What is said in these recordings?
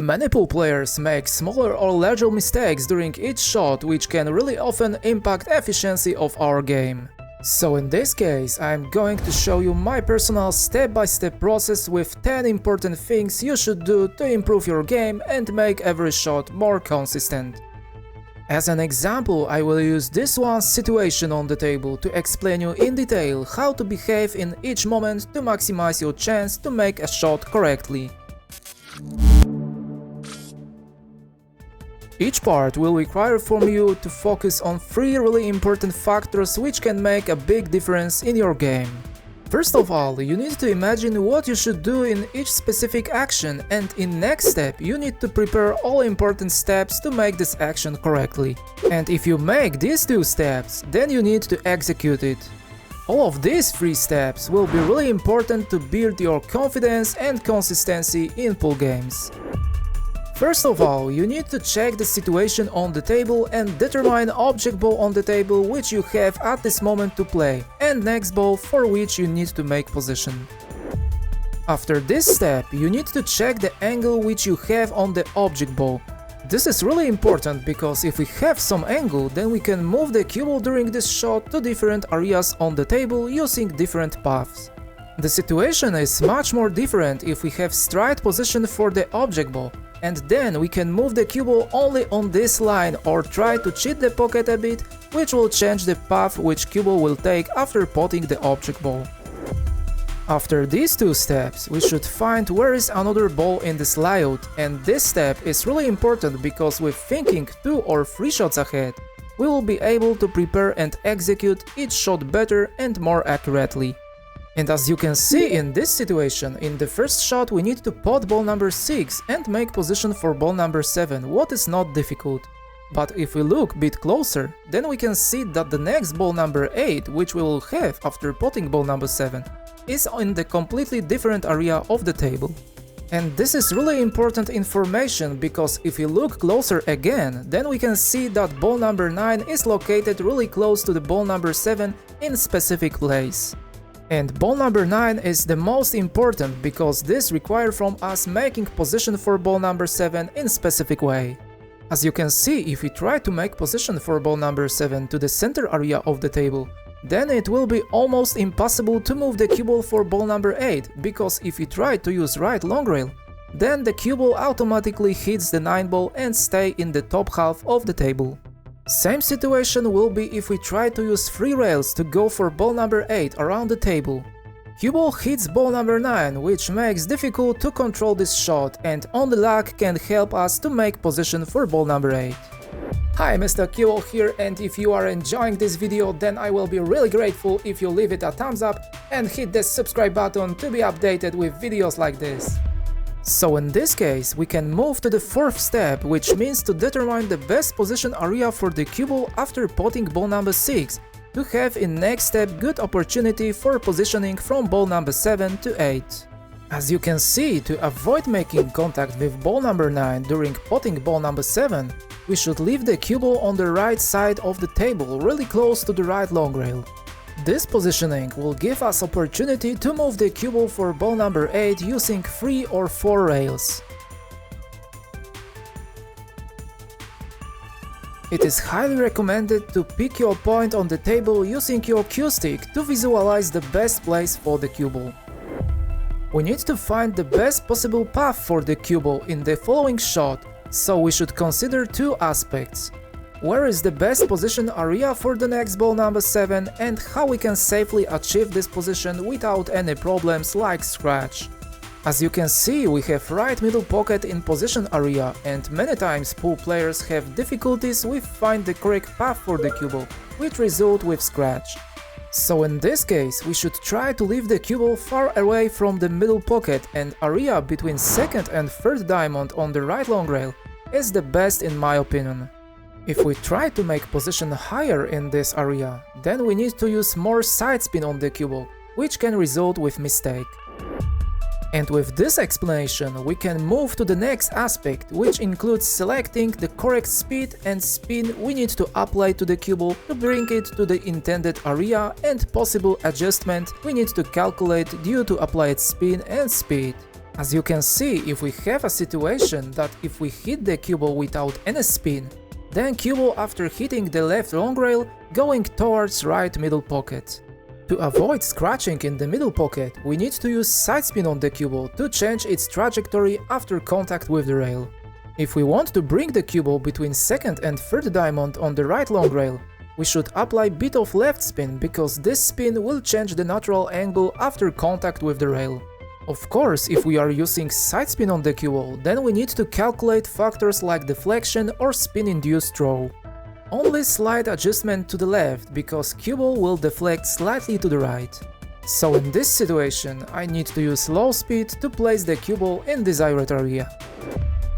Many pool players make smaller or larger mistakes during each shot, which can really often impact efficiency of our game. So in this case, I'm going to show you my personal step-by-step process with 10 important things you should do to improve your game and make every shot more consistent. As an example, I will use this one situation on the table to explain you in detail how to behave in each moment to maximize your chance to make a shot correctly. Each part will require from you to focus on 3 really important factors which can make a big difference in your game. First of all, you need to imagine what you should do in each specific action, and in next step you need to prepare all important steps to make this action correctly. And if you make these 2 steps, then you need to execute it. All of these 3 steps will be really important to build your confidence and consistency in pool games. First of all, you need to check the situation on the table and determine object ball on the table which you have at this moment to play, and next ball for which you need to make position. After this step, you need to check the angle which you have on the object ball. This is really important because if we have some angle, then we can move the cue ball during this shot to different areas on the table using different paths. The situation is much more different if we have straight position for the object ball, and then we can move the cue ball only on this line or try to cheat the pocket a bit, which will change the path which cue ball will take after potting the object ball. After these 2 steps, we should find where is another ball in this layout, and this step is really important because with thinking 2 or 3 shots ahead, we will be able to prepare and execute each shot better and more accurately. And as you can see in this situation, in the first shot we need to pot ball number 6 and make position for ball number 7, what is not difficult. But if we look a bit closer, then we can see that the next ball number 8, which we will have after potting ball number 7, is in the completely different area of the table. And this is really important information because if we look closer again, then we can see that ball number 9 is located really close to the ball number 7 in specific place. And ball number 9 is the most important because this requires from us making position for ball number 7 in specific way. As you can see, if we try to make position for ball number 7 to the center area of the table, then it will be almost impossible to move the cue ball for ball number 8, because if we try to use right long rail, then the cue ball automatically hits the 9 ball and stay in the top half of the table. Same situation will be if we try to use 3 rails to go for ball number 8 around the table. Cue ball hits ball number 9, which makes difficult to control this shot, and only luck can help us to make position for ball number 8. Hi, Mr. Cue ball here, and if you are enjoying this video, then I will be really grateful if you leave it a thumbs up and hit the subscribe button to be updated with videos like this. So in this case, we can move to the 4th step, which means to determine the best position area for the cue ball after potting ball number 6, to have in next step good opportunity for positioning from ball number 7 to 8. As you can see, to avoid making contact with ball number 9 during potting ball number 7, we should leave the cue ball on the right side of the table, really close to the right long rail. This positioning will give us opportunity to move the cue ball for ball number 8 using 3 or 4 rails. It is highly recommended to pick your point on the table using your cue stick to visualize the best place for the cue ball. We need to find the best possible path for the cue ball in the following shot, so we should consider 2 aspects. Where is the best position area for the next ball number 7 and how we can safely achieve this position without any problems like scratch. As you can see, we have right middle pocket in position area, and many times pool players have difficulties with find the correct path for the cue ball, which result with scratch. So in this case, we should try to leave the cue ball far away from the middle pocket, and area between 2nd and 3rd diamond on the right long rail is the best in my opinion. If we try to make position higher in this area, then we need to use more side spin on the cue ball, which can result with mistake. And with this explanation, we can move to the next aspect, which includes selecting the correct speed and spin we need to apply to the cue ball to bring it to the intended area, and possible adjustment we need to calculate due to applied spin and speed. As you can see, if we have a situation that if we hit the cue ball without any spin, then cue ball after hitting the left long rail going towards right middle pocket. To avoid scratching in the middle pocket, we need to use side spin on the cue ball to change its trajectory after contact with the rail. If we want to bring the cue ball between second and third diamond on the right long rail, we should apply bit of left spin because this spin will change the natural angle after contact with the rail. Of course, if we are using side spin on the cue ball, then we need to calculate factors like deflection or spin-induced throw. Only slight adjustment to the left, because cue ball will deflect slightly to the right. So in this situation, I need to use low speed to place the cue ball in desired area.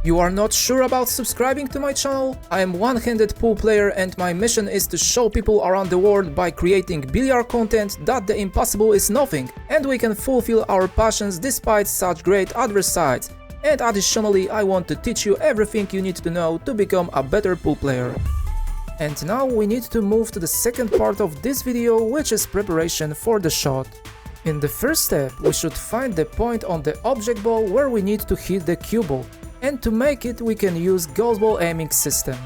You are not sure about subscribing to my channel? I am one-handed pool player and my mission is to show people around the world by creating billiard content that the impossible is nothing and we can fulfill our passions despite such great adverse sides. And additionally, I want to teach you everything you need to know to become a better pool player. And now we need to move to the second part of this video, which is preparation for the shot. In the first step, we should find the point on the object ball where we need to hit the cue ball. And to make it, we can use ghost ball aiming system.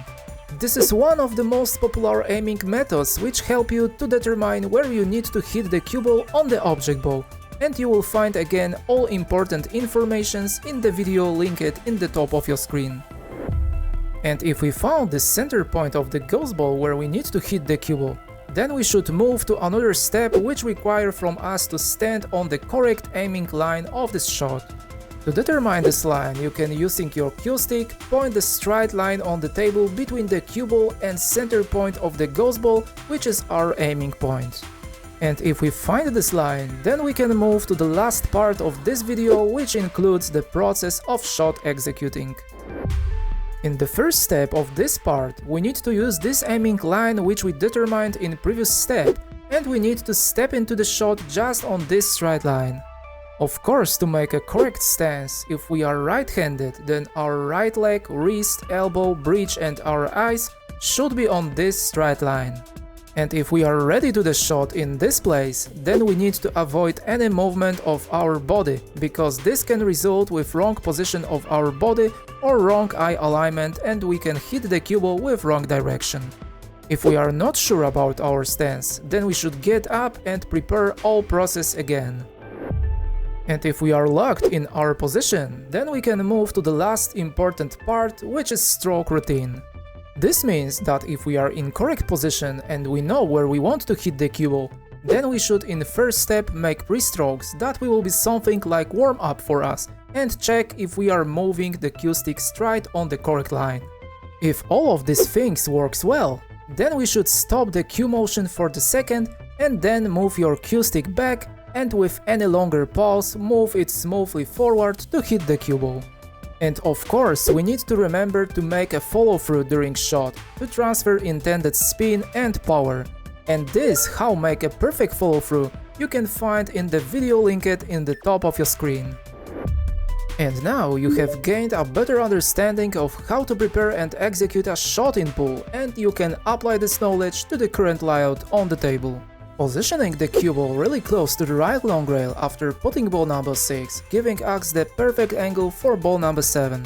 This is one of the most popular aiming methods which help you to determine where you need to hit the cue ball on the object ball. And you will find again all important informations in the video linked in the top of your screen. And if we found the center point of the ghost ball where we need to hit the cue ball, then we should move to another step which requires from us to stand on the correct aiming line of this shot. To determine this line, you can, using your cue stick, point the straight line on the table between the cue ball and center point of the ghost ball, which is our aiming point. And if we find this line, then we can move to the last part of this video, which includes the process of shot executing. In the first step of this part, we need to use this aiming line which we determined in previous step, and we need to step into the shot just on this straight line. Of course, to make a correct stance, if we are right-handed, then our right leg, wrist, elbow, bridge and our eyes should be on this straight line. And if we are ready to the shot in this place, then we need to avoid any movement of our body, because this can result with wrong position of our body or wrong eye alignment and we can hit the cue ball with wrong direction. If we are not sure about our stance, then we should get up and prepare all process again. And if we are locked in our position, then we can move to the last important part, which is stroke routine. This means that if we are in correct position and we know where we want to hit the cue ball, then we should in the first step make pre-strokes that will be something like warm-up for us and check if we are moving the cue stick straight on the correct line. If all of these things works well, then we should stop the cue motion for the second and then move your cue stick back and with any longer pause move it smoothly forward to hit the cue ball. And of course, we need to remember to make a follow-through during shot to transfer intended spin and power. And this how make a perfect follow-through you can find in the video linked in the top of your screen. And now you have gained a better understanding of how to prepare and execute a shot in pool, and you can apply this knowledge to the current layout on the table. Positioning the cue ball really close to the right long rail after putting ball number 6, giving us the perfect angle for ball number 7.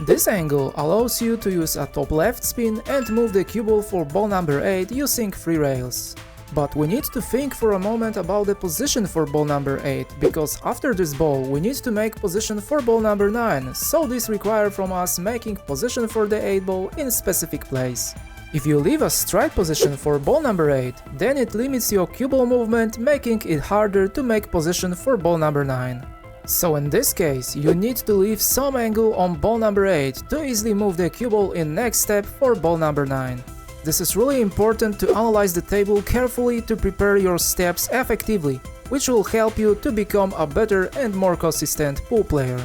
This angle allows you to use a top left spin and move the cue ball for ball number 8 using 3 rails. But we need to think for a moment about the position for ball number 8, because after this ball we need to make position for ball number 9, so this requires from us making position for the 8 ball in specific place. If you leave a straight position for ball number 8, then it limits your cue ball movement, making it harder to make position for ball number 9. So in this case, you need to leave some angle on ball number 8 to easily move the cue ball in next step for ball number 9. This is really important to analyze the table carefully to prepare your steps effectively, which will help you to become a better and more consistent pool player.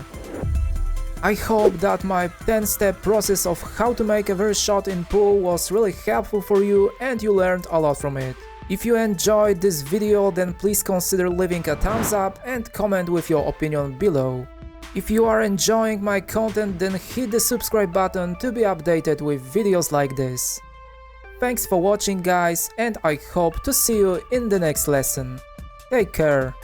I hope that my 10-step process of how to make a very shot in pool was really helpful for you and you learned a lot from it. If you enjoyed this video, then please consider leaving a thumbs up and comment with your opinion below. If you are enjoying my content, then hit the subscribe button to be updated with videos like this. Thanks for watching guys, and I hope to see you in the next lesson. Take care.